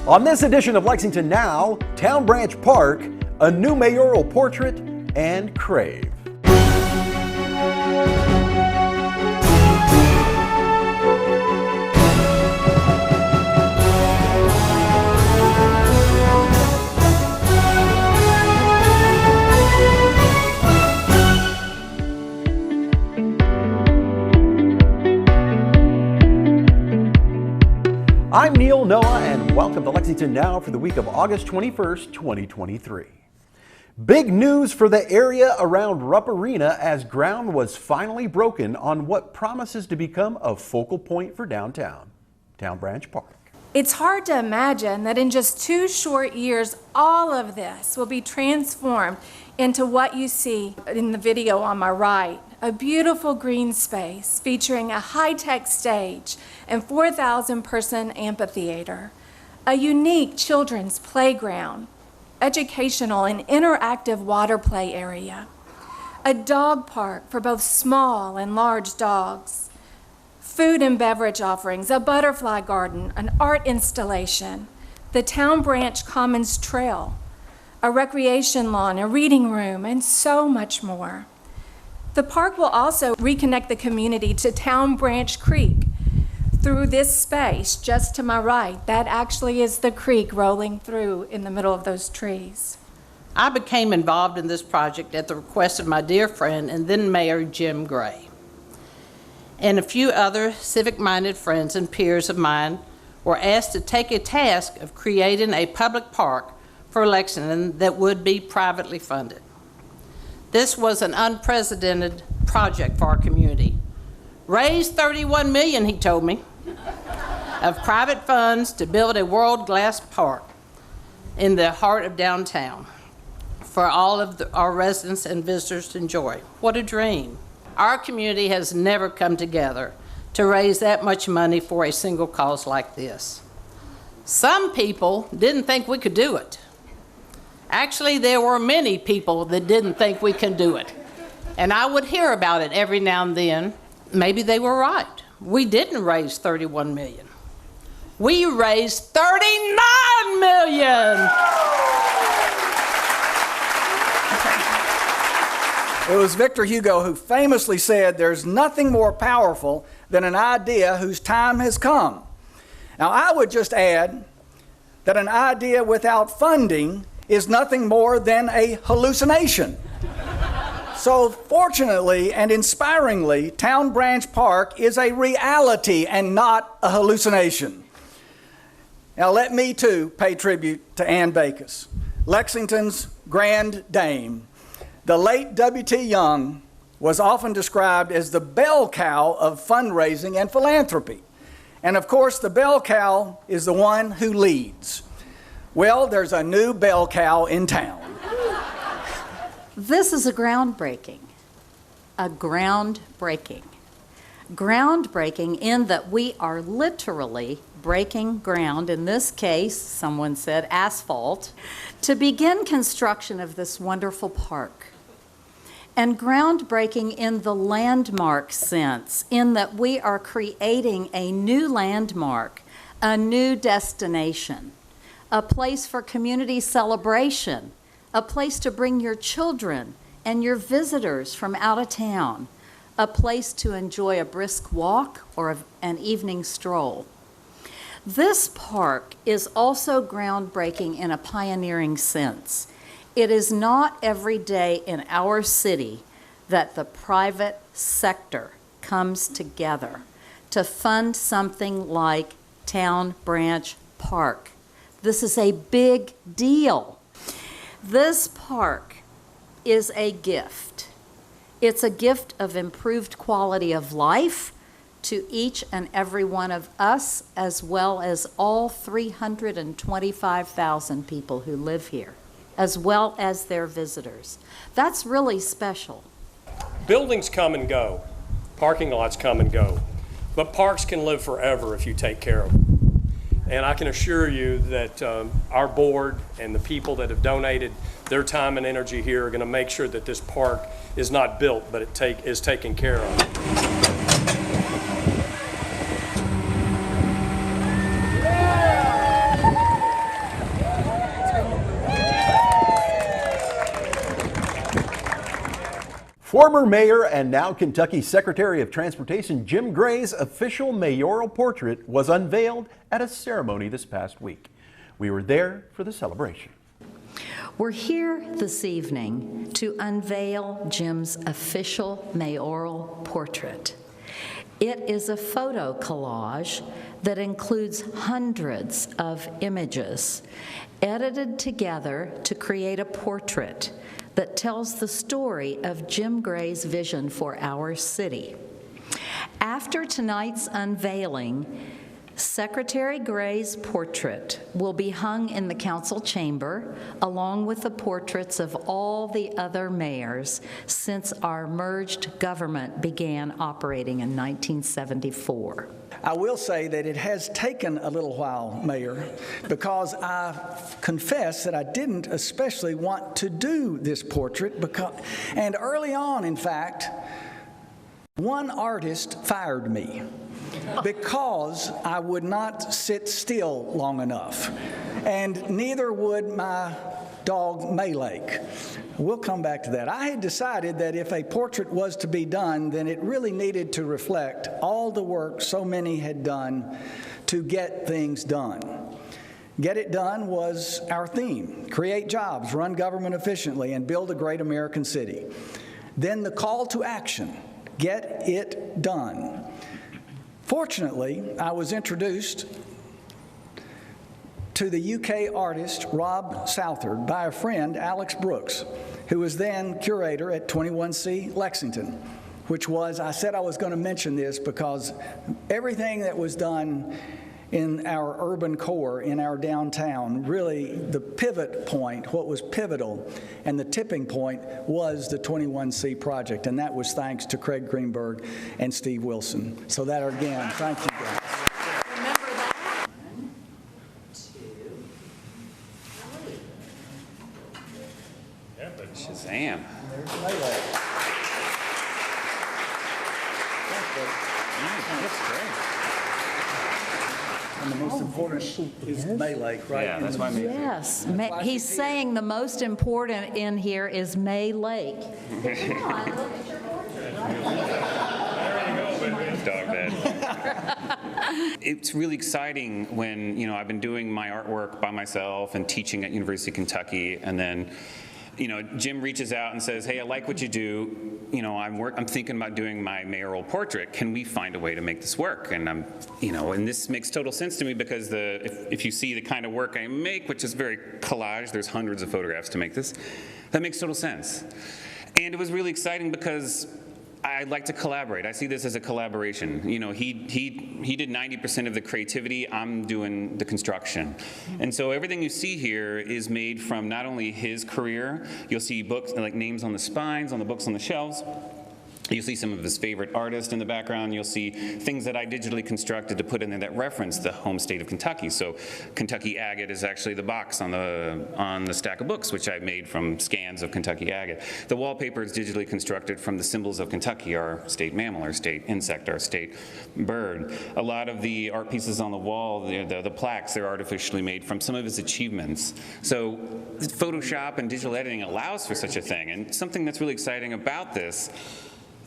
On this edition of Lexington Now, Town Branch Park, a new mayoral portrait, and Crave. I'm Neil Noah, and welcome to Lexington Now for the week of August 21st, 2023. Big news for the area around Rupp Arena as ground was finally broken on what promises to become a focal point for downtown, Town Branch Park. It's hard to imagine that in just 2 short years, all of this will be transformed into what you see in the video on my right. A beautiful green space featuring a high-tech stage and 4,000-person amphitheater, a unique children's playground, educational and interactive water play area, a dog park for both small and large dogs, food and beverage offerings, a butterfly garden, an art installation, the Town Branch Commons Trail, a recreation lawn, a reading room, and so much more. The park will also reconnect the community to Town Branch Creek through this space just to my right. That actually is the creek rolling through in the middle of those trees. I became involved in this project at the request of my dear friend and then Mayor Jim Gray. And a few other civic-minded friends and peers of mine were asked to take a task of creating a public park for Lexington that would be privately funded. This was an unprecedented project for our community. Raised $31 million, he told me, of private funds to build a world-class park in the heart of downtown for all of our residents and visitors to enjoy. What a dream. Our community has never come together to raise that much money for a single cause like this. Some people didn't think we could do it. Actually, there were many people that didn't think we could do it. And I would hear about it every now and then. Maybe they were right. We didn't raise $31 million. We raised $39 million! It was Victor Hugo who famously said, "There's nothing more powerful than an idea whose time has come." Now, I would just add that an idea without funding is nothing more than a hallucination. So fortunately and inspiringly, Town Branch Park is a reality and not a hallucination. Now let me too pay tribute to Ann Backus, Lexington's grand dame. The late W.T. Young was often described as the bell cow of fundraising and philanthropy. And of course, the bell cow is the one who leads. Well, there's a new bell cow in town. This is a groundbreaking in that we are literally breaking ground, in this case, someone said asphalt, to begin construction of this wonderful park. And groundbreaking in the landmark sense, in that we are creating a new landmark, a new destination, a place for community celebration, a place to bring your children and your visitors from out of town, a place to enjoy a brisk walk or an evening stroll. This park is also groundbreaking in a pioneering sense. It is not every day in our city that the private sector comes together to fund something like Town Branch Park. This is a big deal. This park is a gift. It's a gift of improved quality of life to each and every one of us, as well as all 325,000 people who live here, as well as their visitors. That's really special. Buildings come and go, parking lots come and go, but parks can live forever if you take care of them. And I can assure you that our board and the people that have donated their time and energy here are going to make sure that this park is not built, but is taken care of. Former mayor and now Kentucky Secretary of Transportation Jim Gray's official mayoral portrait was unveiled at a ceremony this past week. We were there for the celebration. We're here this evening to unveil Jim's official mayoral portrait. It is a photo collage that includes hundreds of images edited together to create a portrait that tells the story of Jim Gray's vision for our city. After tonight's unveiling, Secretary Gray's portrait will be hung in the council chamber along with the portraits of all the other mayors since our merged government began operating in 1974. I will say that it has taken a little while, Mayor, because I confess that I didn't especially want to do this portrait and early on, in fact, one artist fired me because I would not sit still long enough, and neither would my dog Maylake. We'll come back to that. I had decided that if a portrait was to be done, then it really needed to reflect all the work so many had done to get things done. Get it done was our theme. Create jobs, run government efficiently, and build a great American city. Then the call to action, get it done. Fortunately, I was introduced to the UK artist Rob Southard by a friend, Alex Brooks, who was then curator at 21C Lexington, which was, I said I was going to mention this because everything that was done in our urban core, in our downtown, really the pivot point, what was pivotal, and the tipping point was the 21C project, and that was thanks to Craig Greenberg and Steve Wilson. So that again, thank you guys. Remember that? 1, 2, 3. Shazam. There's Maylake. That's great. And the most important is Maylake, right? Yeah, that's why I made it. Yes, he's saying the most important in here is May Lake. Come on, look at your portrait. Dog bed. It's really exciting when, I've been doing my artwork by myself and teaching at University of Kentucky, and then Jim reaches out and says, hey, I like what you do. I'm thinking about doing my mayoral portrait. Can we find a way to make this work? And and this makes total sense to me because if you see the kind of work I make, which is very collage, there's hundreds of photographs to make this, that makes total sense. And it was really exciting because I'd like to collaborate. I see this as a collaboration. He did 90% of the creativity. I'm doing the construction. And so everything you see here is made from not only his career. You'll see books, like names on the spines, on the books on the shelves. You'll see some of his favorite artists in the background. You'll see things that I digitally constructed to put in there that reference the home state of Kentucky. So Kentucky agate is actually the box on the stack of books, which I made from scans of Kentucky agate. The wallpaper is digitally constructed from the symbols of Kentucky, our state mammal, our state insect, our state bird. A lot of the art pieces on the wall, the plaques, they're artificially made from some of his achievements. So Photoshop and digital editing allows for such a thing. And something that's really exciting about this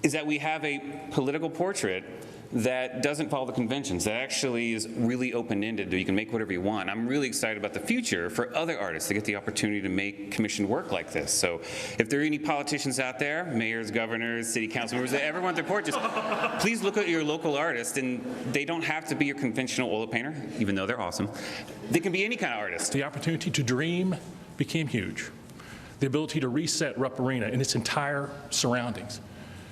is that we have a political portrait that doesn't follow the conventions, that actually is really open-ended. You can make whatever you want. I'm really excited about the future for other artists to get the opportunity to make commissioned work like this. So if there are any politicians out there, mayors, governors, city council members that ever want their portraits, please look at your local artist, and they don't have to be your conventional oil painter, even though they're awesome. They can be any kind of artist. The opportunity to dream became huge. The ability to reset Rupp Arena and its entire surroundings.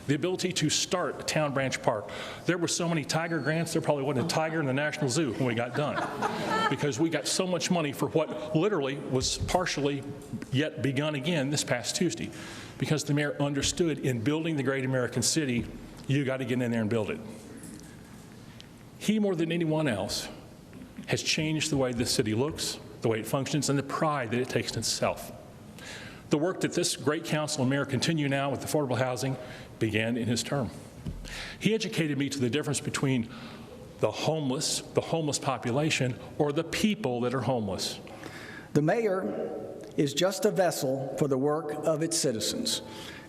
The ability to start a town branch park. There were so many tiger grants, there probably wasn't a tiger in the National Zoo when we got done. Because we got so much money for what literally was partially yet begun again this past Tuesday. Because the mayor understood in building the great American city, you got to get in there and build it. He, more than anyone else, has changed the way this city looks, the way it functions, and the pride that it takes in itself. The work that this great council and mayor continue now with affordable housing began in his term. He educated me to the difference between the homeless population, or the people that are homeless. The mayor is just a vessel for the work of its citizens.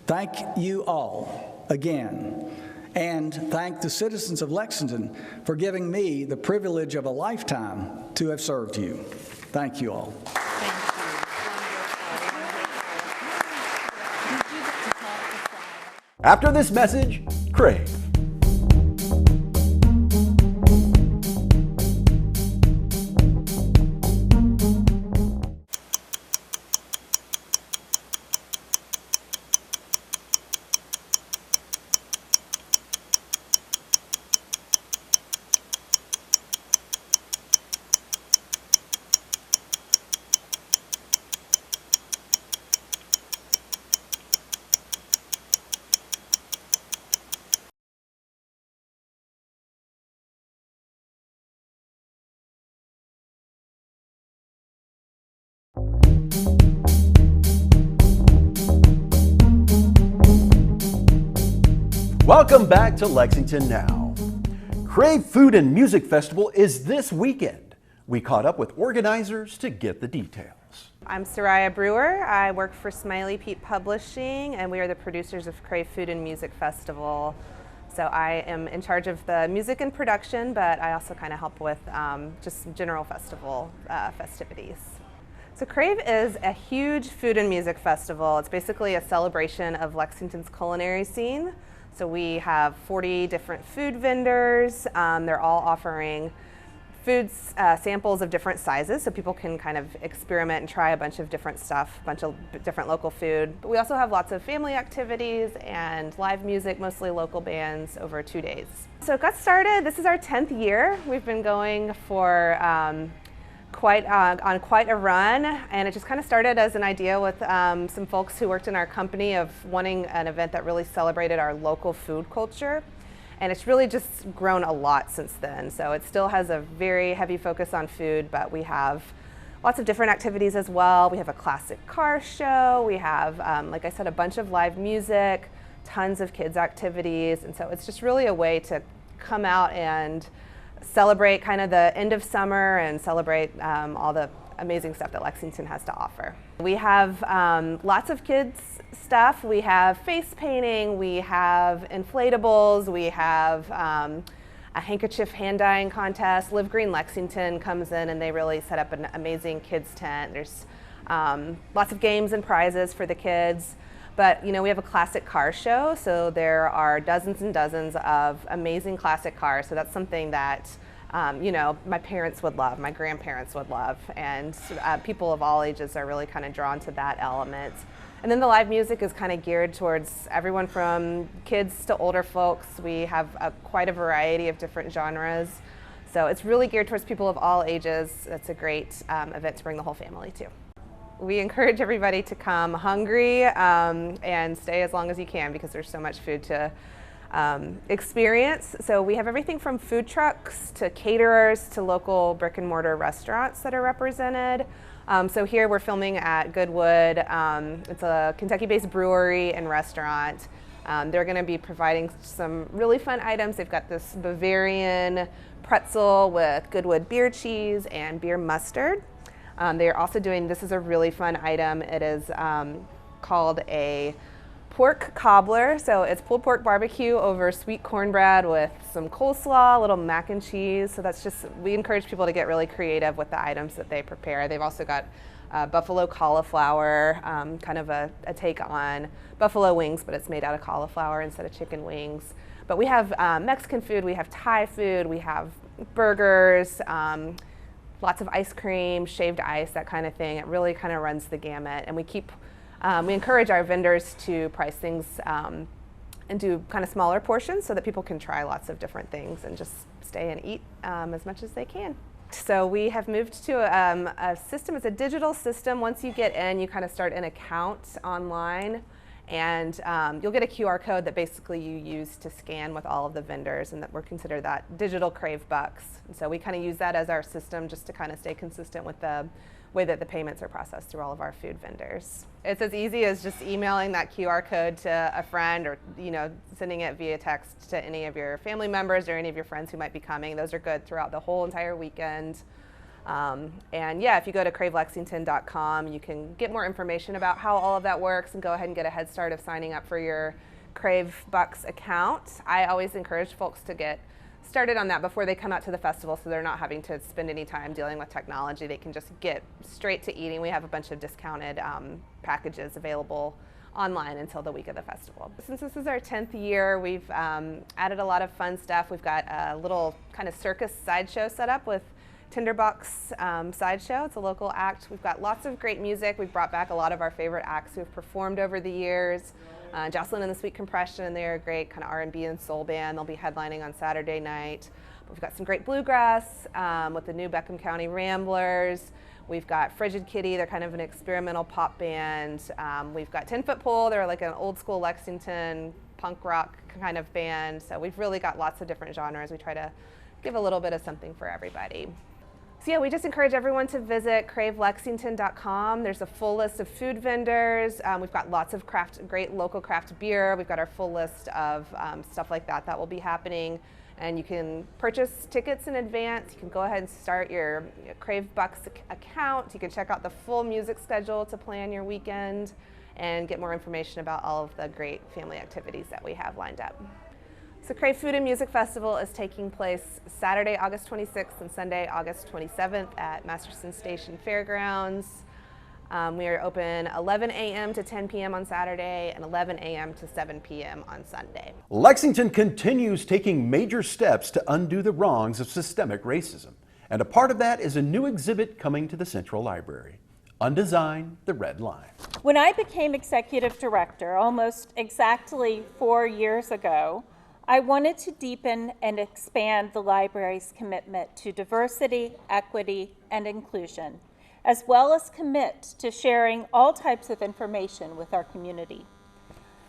Thank you all again, and thank the citizens of Lexington for giving me the privilege of a lifetime to have served you. Thank you all. After this message, Crave. Welcome back to Lexington Now. Crave Food and Music Festival is this weekend. We caught up with organizers to get the details. I'm Soraya Brewer. I work for Smiley Pete Publishing, and we are the producers of Crave Food and Music Festival. So I am in charge of the music and production, but I also kind of help with just general festival festivities. So Crave is a huge food and music festival. It's basically a celebration of Lexington's culinary scene. So we have 40 different food vendors. They're all offering food samples of different sizes, so people can kind of experiment and try a bunch of different stuff, a bunch of different local food. But we also have lots of family activities and live music, mostly local bands, over 2 days. So it got started, this is our 10th year. We've been going for on quite a run, and it just kind of started as an idea with some folks who worked in our company of wanting an event that really celebrated our local food culture. And it's really just grown a lot since then. So it still has a very heavy focus on food, but we have lots of different activities as well. We have a classic car show. We have, like I said, a bunch of live music, tons of kids activities. And so it's just really a way to come out and celebrate kind of the end of summer and celebrate all the amazing stuff that Lexington has to offer. We have lots of kids stuff. We have face painting, we have inflatables, we have a handkerchief hand dyeing contest. Live Green Lexington comes in and they really set up an amazing kids tent. There's lots of games and prizes for the kids. But you know, we have a classic car show, so there are dozens and dozens of amazing classic cars. So that's something that you know, my parents would love, my grandparents would love, and people of all ages are really kind of drawn to that element. And then the live music is kind of geared towards everyone from kids to older folks. We have quite a variety of different genres. So it's really geared towards people of all ages. It's a great event to bring the whole family to. We encourage everybody to come hungry and stay as long as you can because there's so much food to experience. So we have everything from food trucks to caterers to local brick and mortar restaurants that are represented. So here we're filming at Goodwood. It's a Kentucky-based brewery and restaurant. They're going to be providing some really fun items. They've got this Bavarian pretzel with Goodwood beer cheese and beer mustard. They're also doing, this is a really fun item. It is called a pork cobbler. So it's pulled pork barbecue over sweet cornbread with some coleslaw, a little mac and cheese. So that's just, we encourage people to get really creative with the items that they prepare. They've also got buffalo cauliflower, kind of a take on buffalo wings, but it's made out of cauliflower instead of chicken wings. But we have Mexican food, we have Thai food, we have burgers, lots of ice cream, shaved ice, that kind of thing. It really kind of runs the gamut. And we encourage our vendors to price things and do kind of smaller portions so that people can try lots of different things and just stay and eat as much as they can. So we have moved to a system, it's a digital system. Once you get in, you kind of start an account online, and you'll get a QR code that basically you use to scan with all of the vendors, and that we're considered that digital Crave bucks. And so we kind of use that as our system just to kind of stay consistent with the way that the payments are processed through all of our food vendors. It's as easy as just emailing that QR code to a friend, or sending it via text to any of your family members or any of your friends who might be coming. Those are good throughout the whole entire weekend. And yeah, if you go to cravelexington.com, you can get more information about how all of that works and go ahead and get a head start of signing up for your Crave Bucks account. I always encourage folks to get started on that before they come out to the festival, so they're not having to spend any time dealing with technology. They can just get straight to eating. We have a bunch of discounted packages available online until the week of the festival. Since this is our 10th year, we've added a lot of fun stuff. We've got a little kind of circus sideshow set up with Tinderbox Sideshow. It's a local act. We've got lots of great music. We've brought back a lot of our favorite acts who have performed over the years. Jocelyn and the Sweet Compression, they're a great kind of R&B and soul band. They'll be headlining on Saturday night. We've got some great bluegrass with the new Beckham County Ramblers. We've got Frigid Kitty, they're kind of an experimental pop band. We've got 10 Foot Pole, they're like an old school Lexington punk rock kind of band. So we've really got lots of different genres. We try to give a little bit of something for everybody. So yeah, we just encourage everyone to visit cravelexington.com. There's a full list of food vendors. We've got lots of great local craft beer. We've got our full list of stuff like that will be happening. And you can purchase tickets in advance. You can go ahead and start your Crave Bucks account. You can check out the full music schedule to plan your weekend and get more information about all of the great family activities that we have lined up. So Crave Food and Music Festival is taking place Saturday, August 26th and Sunday, August 27th at Masterson Station Fairgrounds. We are open 11 a.m. to 10 p.m. on Saturday and 11 a.m. to 7 p.m. on Sunday. Lexington continues taking major steps to undo the wrongs of systemic racism. And a part of that is a new exhibit coming to the Central Library, Undesign the Red Line. When I became executive director almost exactly 4 years ago, I wanted to deepen and expand the library's commitment to diversity, equity, and inclusion, as well as commit to sharing all types of information with our community.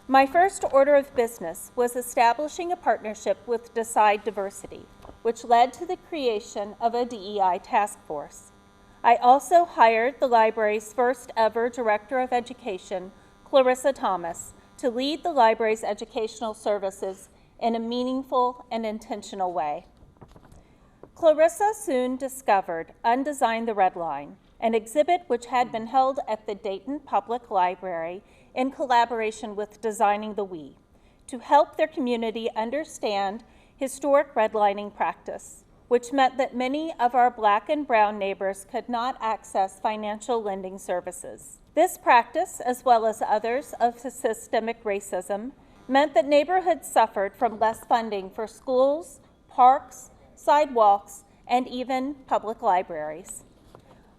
My first order of business was establishing a partnership with Decide Diversity, which led to the creation of a DEI task force. I also hired the library's first ever Director of Education, Clarissa Thomas, to lead the library's educational services in a meaningful and intentional way. Clarissa soon discovered Undesign the Red Line, an exhibit which had been held at the Dayton Public Library in collaboration with Designing the We, to help their community understand historic redlining practice, which meant that many of our Black and brown neighbors could not access financial lending services. This practice, as well as others of systemic racism, meant that neighborhoods suffered from less funding for schools, parks, sidewalks, and even public libraries.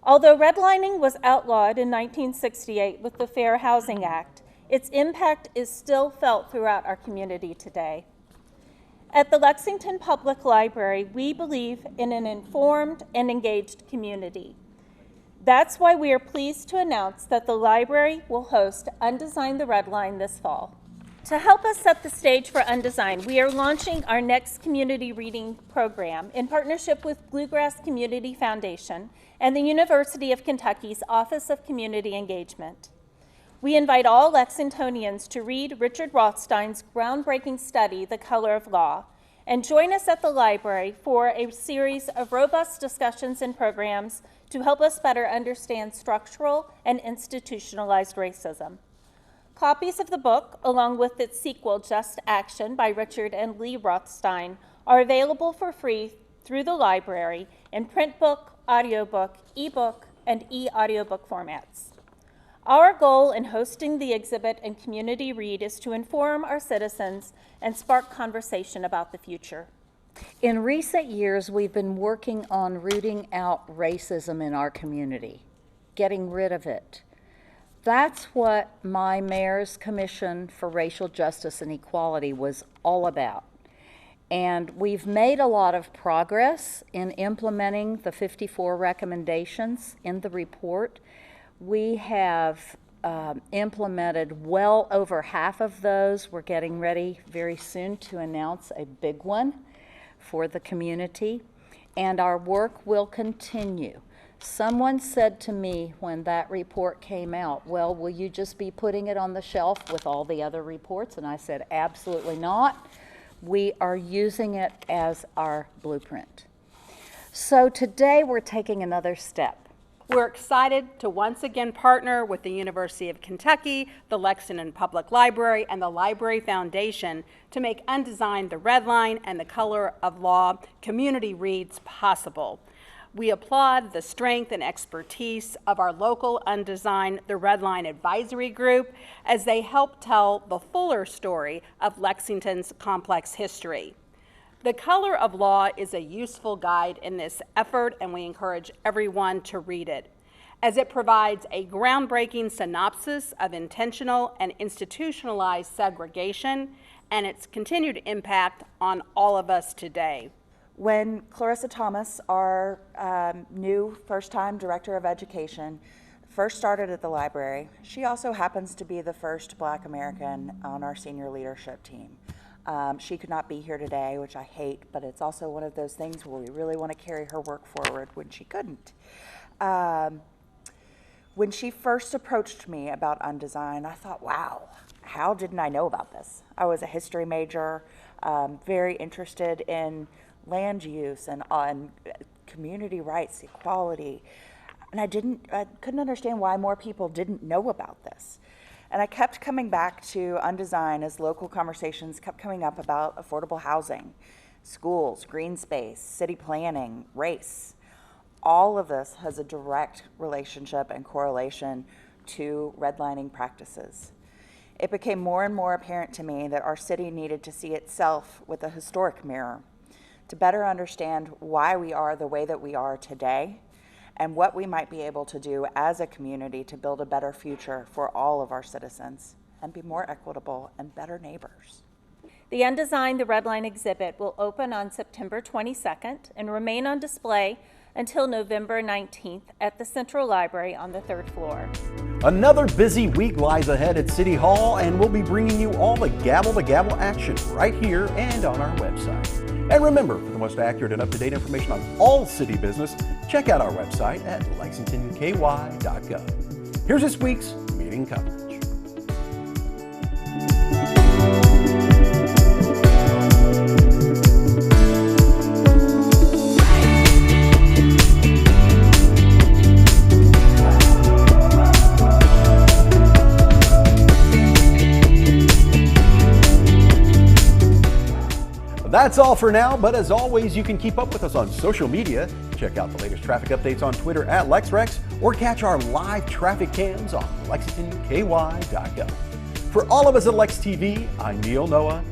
Although redlining was outlawed in 1968 with the Fair Housing Act, its impact is still felt throughout our community today. At the Lexington Public Library, we believe in an informed and engaged community. That's why we are pleased to announce that the library will host Undesign the Red Line this fall. To help us set the stage for Undesign, we are launching our next community reading program in partnership with Bluegrass Community Foundation and the University of Kentucky's Office of Community Engagement. We invite all Lexingtonians to read Richard Rothstein's groundbreaking study, The Color of Law, and join us at the library for a series of robust discussions and programs to help us better understand structural and institutionalized racism. Copies of the book, along with its sequel, Just Action, by Richard and Lee Rothstein, are available for free through the library in print book, audiobook, ebook, and e-audiobook formats. Our goal in hosting the exhibit and community read is to inform our citizens and spark conversation about the future. In recent years, we've been working on rooting out racism in our community, getting rid of it. That's what my Mayor's Commission for Racial Justice and Equality was all about. And we've made a lot of progress in implementing the 54 recommendations in the report. We have implemented well over half of those. We're getting ready very soon to announce a big one for the community, and our work will continue. Someone said to me when that report came out, well, will you just be putting it on the shelf with all the other reports? And I said, absolutely not. We are using it as our blueprint. So today we're taking another step. We're excited to once again partner with the University of Kentucky, the Lexington Public Library, and the Library Foundation to make Undesign the Red Line and the Color of Law community reads possible. We applaud the strength and expertise of our local Undesign the Red Line advisory group as they help tell the fuller story of Lexington's complex history. The Color of Law is a useful guide in this effort, and we encourage everyone to read it, as it provides a groundbreaking synopsis of intentional and institutionalized segregation and its continued impact on all of us today. When Clarissa Thomas, our new first-time Director of Education, first started at the library, she also happens to be the first Black American on our senior leadership team. She could not be here today, which I hate, but it's also one of those things where we really want to carry her work forward when she couldn't. When she first approached me about Undesign, I thought, wow, how didn't I know about this? I was a history major, very interested in land use and on community rights, equality, and I couldn't understand why more people didn't know about this. And I kept coming back to Undesign as local conversations kept coming up about affordable housing, schools, green space, city planning, race. All of this has a direct relationship and correlation to redlining practices. It became more and more apparent to me that our city needed to see itself with a historic mirror to better understand why we are the way that we are today and what we might be able to do as a community to build a better future for all of our citizens and be more equitable and better neighbors. The Undesign the Red Line exhibit will open on September 22nd and remain on display until November 19th at the Central Library on the 3rd floor. Another busy week lies ahead at City Hall, and we'll be bringing you all the gavel-to-gavel action right here and on our website. And remember, for the most accurate and up-to-date information on all city business, check out our website at lexingtonky.gov. Here's this week's meeting coverage. That's all for now, but as always, you can keep up with us on social media. Check out the latest traffic updates on Twitter at LexRex, or catch our live traffic cams on lexingtonky.gov. For all of us at Lex TV, I'm Neil Noah.